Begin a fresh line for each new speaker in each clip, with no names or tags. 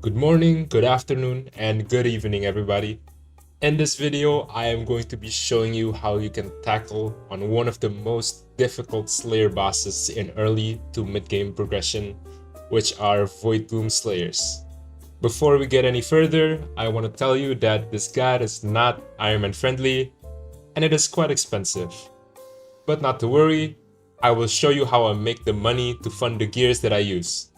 Good morning, good afternoon, and good evening, everybody. In this video, I am going to be showing you how you can tackle on one of the most difficult Slayer bosses in early to mid-game progression, which are VOIDGLOOM Slayers. Before we get any further, I want to tell you that this guide is not Iron Man friendly, and it is quite expensive. But not to worry, I will show you how I make the money to fund the gears that I use.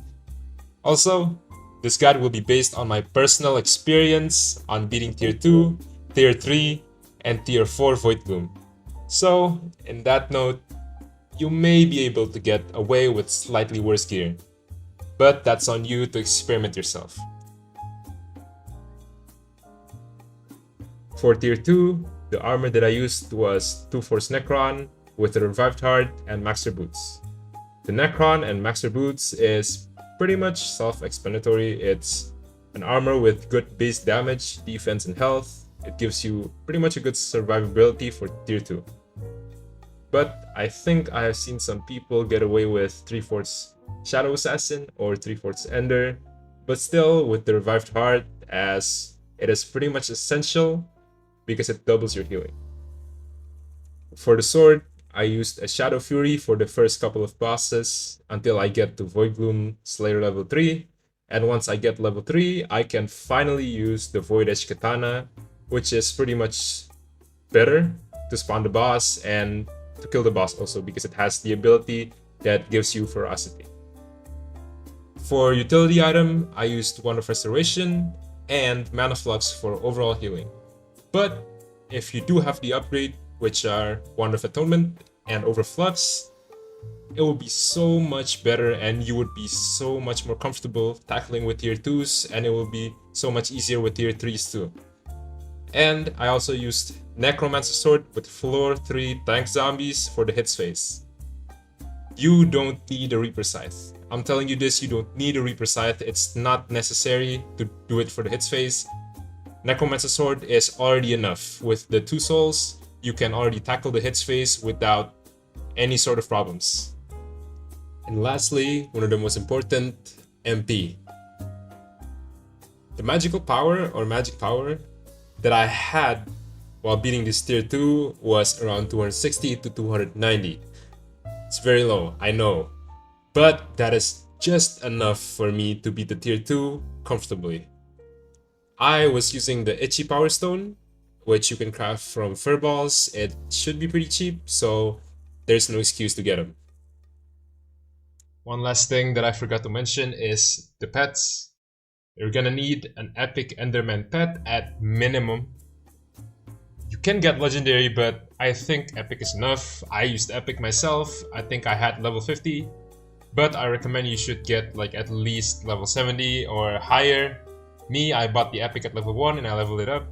Also, this guide will be based on my personal experience on beating Tier 2, Tier 3, and Tier 4 VOIDGLOOM. So, in that note, you may be able to get away with slightly worse gear, but that's on you to experiment yourself. For Tier 2, the armor that I used was 2 Force Necron with a Revived Heart and Maxer Boots. The Necron and Maxer Boots is pretty much self-explanatory. It's an armor with good base damage, defense, and health. It gives you pretty much a good survivability for Tier 2. But I think I have seen some people get away with 3/4 Shadow Assassin or 3/4 Ender, but still with the Revived Heart, as it is pretty much essential because it doubles your healing. For the sword, I used a Shadow Fury for the first couple of bosses until I get to VOIDGLOOM Slayer level 3, and once I get level 3, I can finally use the Void Edge Katana, which is pretty much better to spawn the boss and to kill the boss also because it has the ability that gives you ferocity. For utility item, I used Wand of Restoration and Mana Flux for overall healing. But if you do have the upgrade, which are Wand of Atonement and Overflux, it will be so much better and you would be so much more comfortable tackling with Tier 2s, and it will be so much easier with Tier 3s too. And I also used Necromancer Sword with Floor 3 Tank Zombies for the hits phase. You don't need a Reaper Scythe. I'm telling you this, you don't need a Reaper Scythe. It's not necessary to do it for the hits phase. Necromancer Sword is already enough. With the 2 souls, you can already tackle the hits phase without any sort of problems. And lastly, one of the most important, MP. The magical power or magic power that I had while beating this Tier 2 was around 260 to 290. It's very low, I know, but that is just enough for me to beat the Tier 2 comfortably. I was using the Itchy Power Stone, which you can craft from furballs. It should be pretty cheap, so there's no excuse to get them. One last thing that I forgot to mention is the pets. You're gonna need an epic Enderman pet at minimum. You can get legendary, but I think epic is enough. I used epic myself. I think I had level 50, but I recommend you should get like at least level 70 or higher. Me, I bought the epic at level 1 and I leveled it up.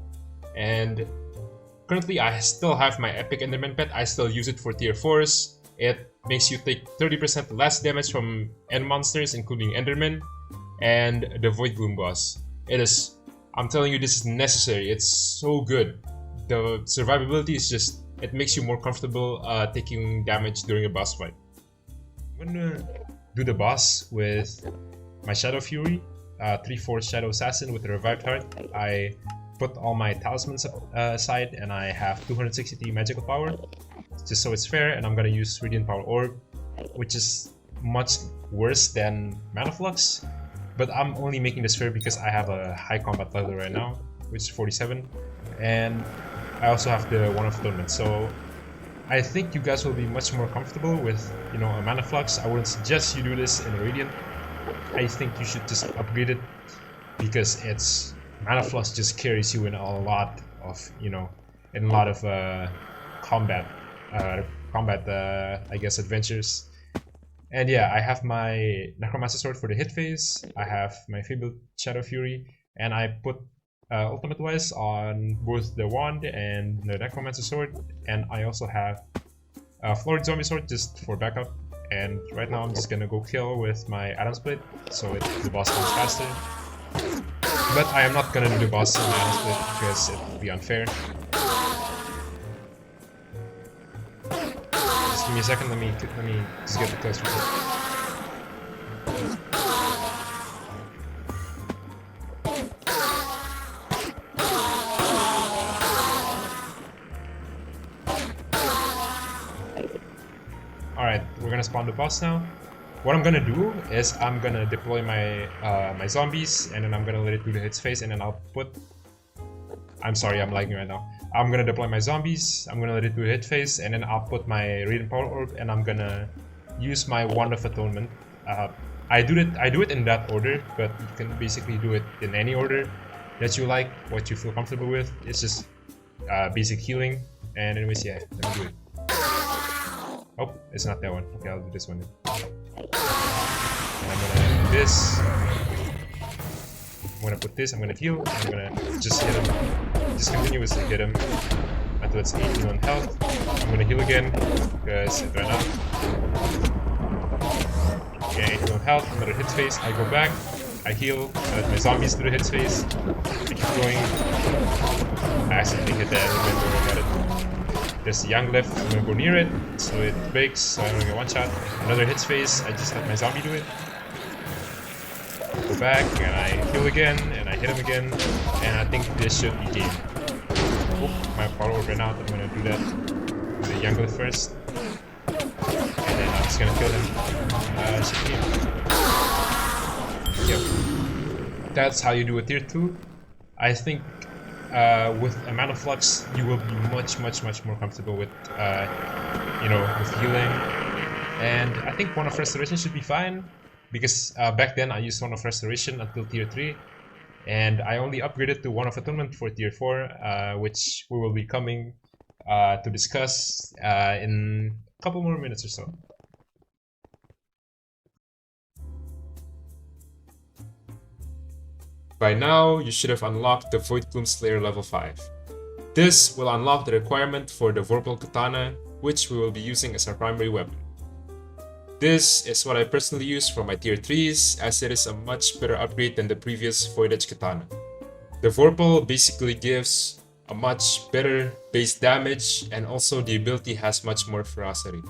And currently I still have my epic Enderman pet. I still use it for Tier 4s. It makes you take 30% less damage from end monsters, including Enderman and the VOIDGLOOM boss. I'm telling you, this is necessary. It's so good. The survivability is just, it makes you more comfortable taking damage during a boss fight. I'm gonna do the boss with my Shadow Fury, 3/4 Shadow Assassin with a Revived Heart. I put all my talismans aside and I have 263 magical power, just so it's fair, and I'm gonna use Radiant Power Orb, which is much worse than Mana Flux, but I'm only making this fair because I have a high combat level right now, which is 47, and I also have the Wand of Atonement, so I think you guys will be much more comfortable with, a Mana Flux. I wouldn't suggest you do this in Radiant. I think you should just upgrade it because Mana Flux just carries you in a lot of, combat, I guess, adventures. And yeah, I have my Necromancer Sword for the hit phase. I have my Fabled Shadow Fury, and I put ultimate wise on both the wand and the Necromancer Sword. And I also have a Florid Zombie Sword just for backup. And right now I'm just gonna go kill with my Atom Split, so the boss comes faster. But I am not gonna do the boss in the Atom Split because it would be unfair. Just give me a second, let me just get the close real quick. spawn the boss now. What I'm gonna do is I'm gonna deploy my my zombies, and then I'm gonna let it do the hits phase, and then I'll put... I'm sorry, I'm lagging right now. I'm gonna deploy my zombies, I'm gonna let it do a hit phase, and then I'll put my Radiant Power Orb, and I'm gonna use my Wand of Atonement. I do it in that order, but you can basically do it in any order that you like, what you feel comfortable with. It's just basic healing. And anyways, yeah, let me do it. Oh, it's not that one. Okay, I'll do this one then. And I'm gonna do this. I'm gonna put this, I'm gonna heal, and I'm gonna just hit him. Just continuously hit him until it's 18 on health. I'm gonna heal again, because it ran out. Okay, 18 on health, another hit phase. I go back, I heal, I let my zombies do the hit phase. I keep going. I accidentally hit that element, don't worry about it. There's the Yang left, I'm gonna go near it, so it breaks, so I don't get one shot. Another hit phase, I just let my zombie do it. Go back, and I heal again, and I hit him again, and I think this should be game. Oh, my power orb ran out, I'm gonna do that with the Yang left first. And then I'm just gonna kill him. Should be game. Yep. That's how you do a tier 2. I think with Amount of Flux, you will be much more comfortable with, you know, with healing. And I think Wand of Restoration should be fine, because back then I used Wand of Restoration until tier 3, and I only upgraded to Wand of Atonement for tier 4, which we will be coming to discuss in a couple more minutes or so. By now, you should have unlocked the VOIDGLOOM Slayer level 5. This will unlock the requirement for the Vorpal Katana, which we will be using as our primary weapon. This is what I personally use for my tier 3s, as it is a much better upgrade than the previous Void Edge Katana. The Vorpal basically gives a much better base damage, and also the ability has much more ferocity.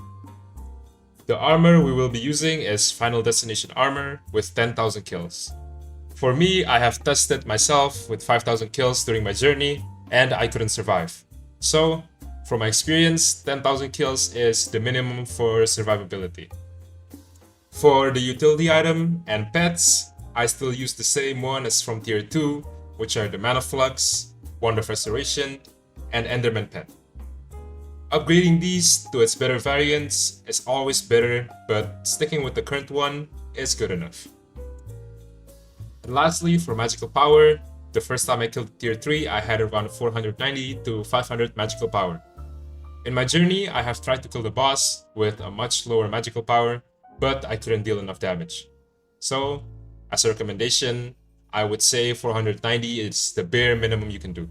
The armor we will be using is Final Destination armor with 10,000 kills. For me, I have tested myself with 5,000 kills during my journey, and I couldn't survive. So, from my experience, 10,000 kills is the minimum for survivability. For the utility item and pets, I still use the same one as from tier 2, which are the Mana Flux, Wand of Restoration, and Enderman Pet. Upgrading these to its better variants is always better, but sticking with the current one is good enough. And lastly, for magical power, the first time I killed tier 3, I had around 490 to 500 magical power. In my journey, I have tried to kill the boss with a much lower magical power, but I couldn't deal enough damage. So, as a recommendation, I would say 490 is the bare minimum you can do.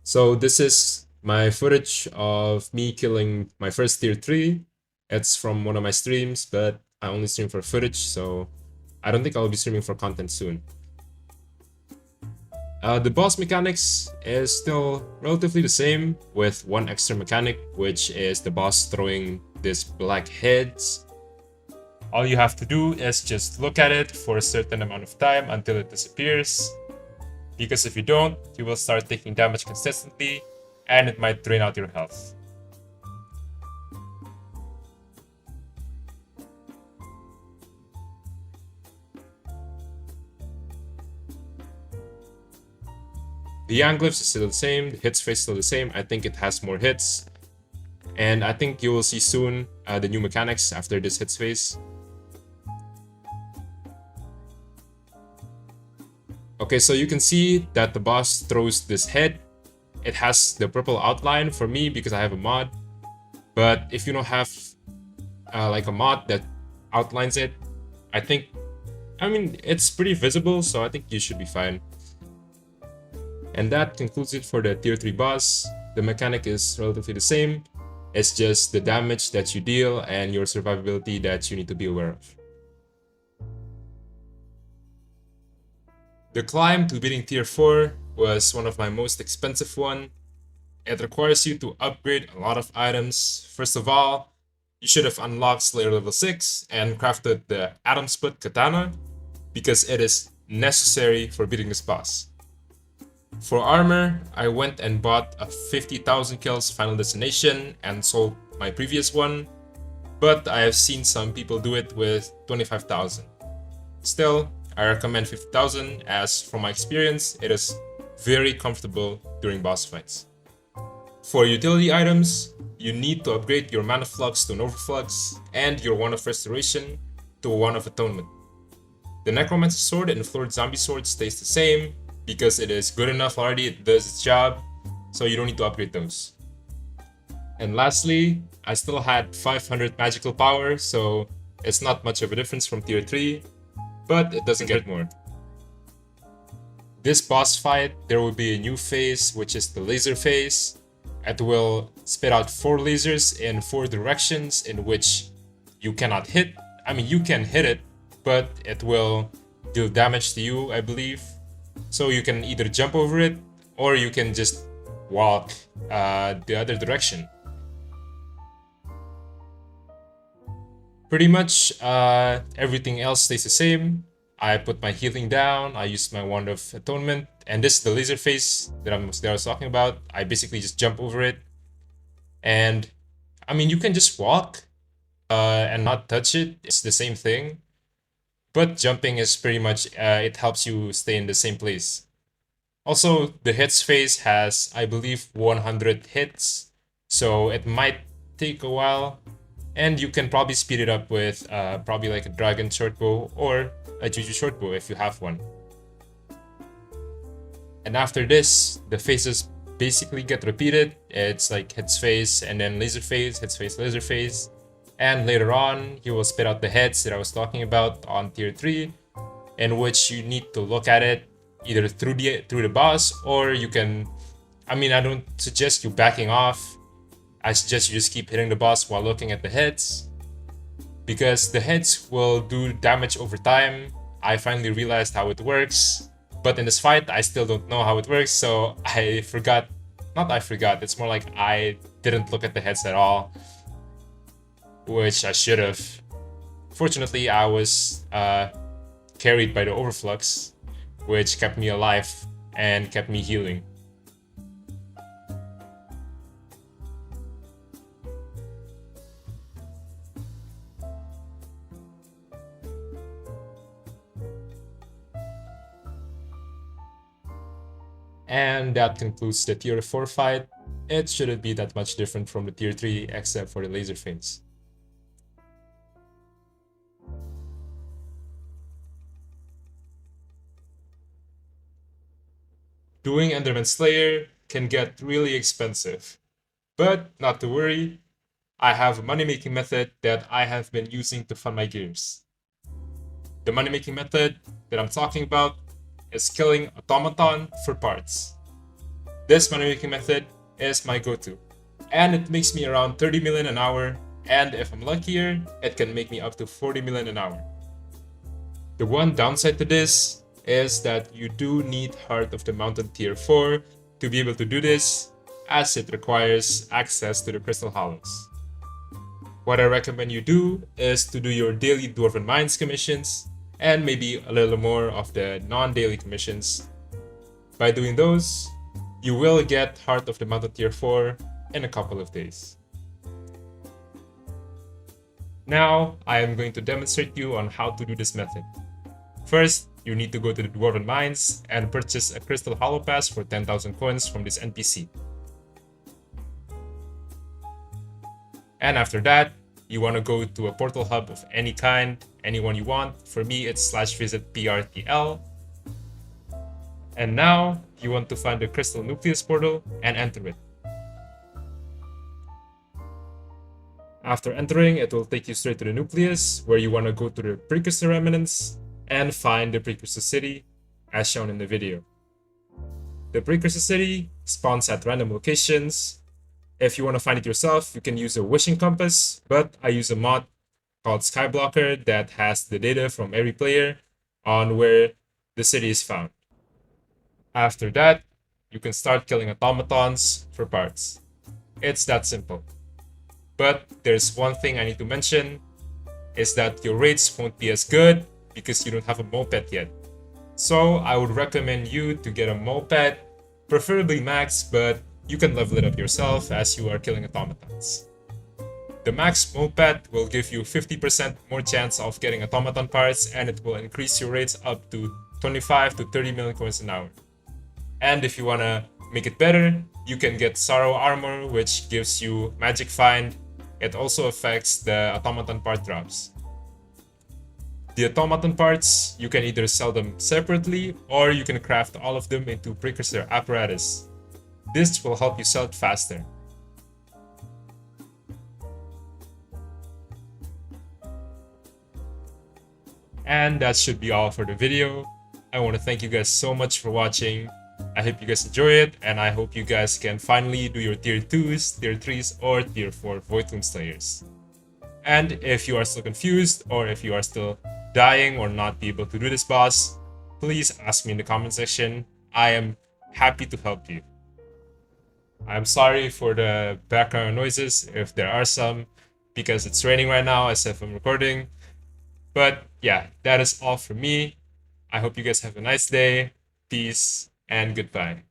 So this is my footage of me killing my first tier 3. It's from one of my streams, but I only stream for footage, so I don't think I'll be streaming for content soon. The boss mechanics is still relatively the same, with one extra mechanic, which is the boss throwing these black heads. All you have to do is just look at it for a certain amount of time until it disappears, because if you don't, you will start taking damage consistently and it might drain out your health. The Angglyphs is still the same, the hits phase is still the same. I think it has more hits, and I think you will see soon the new mechanics after this hits phase. Okay, so you can see that the boss throws this head. It has the purple outline for me because I have a mod, but if you don't have like a mod that outlines it, I mean it's pretty visible, so I think you should be fine. And that concludes it for the tier 3 boss. The mechanic is relatively the same. It's just the damage that you deal and your survivability that you need to be aware of. The climb to beating tier 4 was one of my most expensive one. It requires you to upgrade a lot of items. First of all, you should have unlocked Slayer level 6 and crafted the Atom Split Katana, because it is necessary for beating this boss. For armor, I went and bought a 50,000 kills Final Destination and sold my previous one, but I have seen some people do it with 25,000. Still, I recommend 50,000 as from my experience, it is very comfortable during boss fights. For utility items, you need to upgrade your Mana Flux to an Overflux and your One of Restoration to a One of Atonement. The Necromancer Sword and the Florid Zombie Sword stays the same because it is good enough already, it does its job, so you don't need to upgrade those. And lastly, I still had 500 magical power, so it's not much of a difference from tier 3, but it doesn't get more. This boss fight, there will be a new phase, which is the laser phase. It will spit out 4 lasers in 4 directions in which you cannot hit. I mean, you can hit it, but it will deal damage to you, I believe. So you can either jump over it, or you can just walk the other direction. Pretty much everything else stays the same. I put my healing down, I used my Wand of Atonement, and this is the laser phase that I was talking about. I basically just jump over it. And I mean, you can just walk and not touch it. It's the same thing. But jumping is pretty much, it helps you stay in the same place. Also, the hits phase has, I believe, 100 hits. So it might take a while. And you can probably speed it up with probably like a Dragon Shortbow or a Juju Shortbow if you have one. And after this, the phases basically get repeated. It's like hits phase and then laser phase, hits phase, laser phase. And later on, he will spit out the heads that I was talking about on tier 3, in which you need to look at it either through the boss, or you can, I mean, I don't suggest you backing off. I suggest you just keep hitting the boss while looking at the heads, because the heads will do damage over time. I finally realized how it works, but in this fight, I still don't know how it works, so it's more like I didn't look at the heads at all, which I should have. Fortunately, I was carried by the Overflux, which kept me alive and kept me healing. And that concludes the tier 4 fight. It shouldn't be that much different from the tier 3 except for the laser phase. Doing Enderman Slayer can get really expensive, but not to worry, I have a money-making method that I have been using to fund my gears. The money-making method that I'm talking about is killing automaton for parts. This money-making method is my go-to, and it makes me around 30 million an hour, and if I'm luckier, it can make me up to 40 million an hour. The one downside to this is that you do need Heart of the Mountain tier 4 to be able to do this, as it requires access to the Crystal Hollows. What I recommend you do is to do your daily Dwarven Mines commissions, and maybe a little more of the non-daily commissions. By doing those, you will get Heart of the Mountain tier 4 in a couple of days. Now, I am going to demonstrate you on how to do this method. First, you need to go to the Dwarven Mines and purchase a Crystal Hollow Pass for 10,000 coins from this NPC. And after that, you want to go to a portal hub of any kind, anyone you want. For me, it's /visit PRTL. And now, you want to find the Crystal Nucleus portal and enter it. After entering, it will take you straight to the Nucleus, where you want to go to the Precursor Remnants and find the Precursor City, as shown in the video. The Precursor City spawns at random locations. If you want to find it yourself, you can use a wishing compass, but I use a mod called Skyblock that has the data from every player on where the city is found. After that, you can start killing automatons for parts. It's that simple. But there's one thing I need to mention, is that your rates won't be as good because you don't have a moped yet. So I would recommend you to get a moped, preferably max, but you can level it up yourself as you are killing automatons. The max moped will give you 50% more chance of getting automaton parts, and it will increase your rates up to 25 to 30 million coins an hour. And if you wanna make it better, you can get Sorrow Armor, which gives you Magic Find. It also affects the automaton part drops. The automaton parts, you can either sell them separately or you can craft all of them into precursor apparatus. This will help you sell it faster. And that should be all for the video. I want to thank you guys so much for watching. I hope you guys enjoy it, and I hope you guys can finally do your tier 2s, tier 3s, or tier 4 VOIDGLOOM Slayers. And if you are still confused, or if you are still dying or not be able to do this boss, please ask me in the comment section. I am happy to help you. I'm sorry for the background noises, if there are some, because it's raining right now as if I'm recording. But yeah, that is all from me. I hope you guys have a nice day. Peace and goodbye.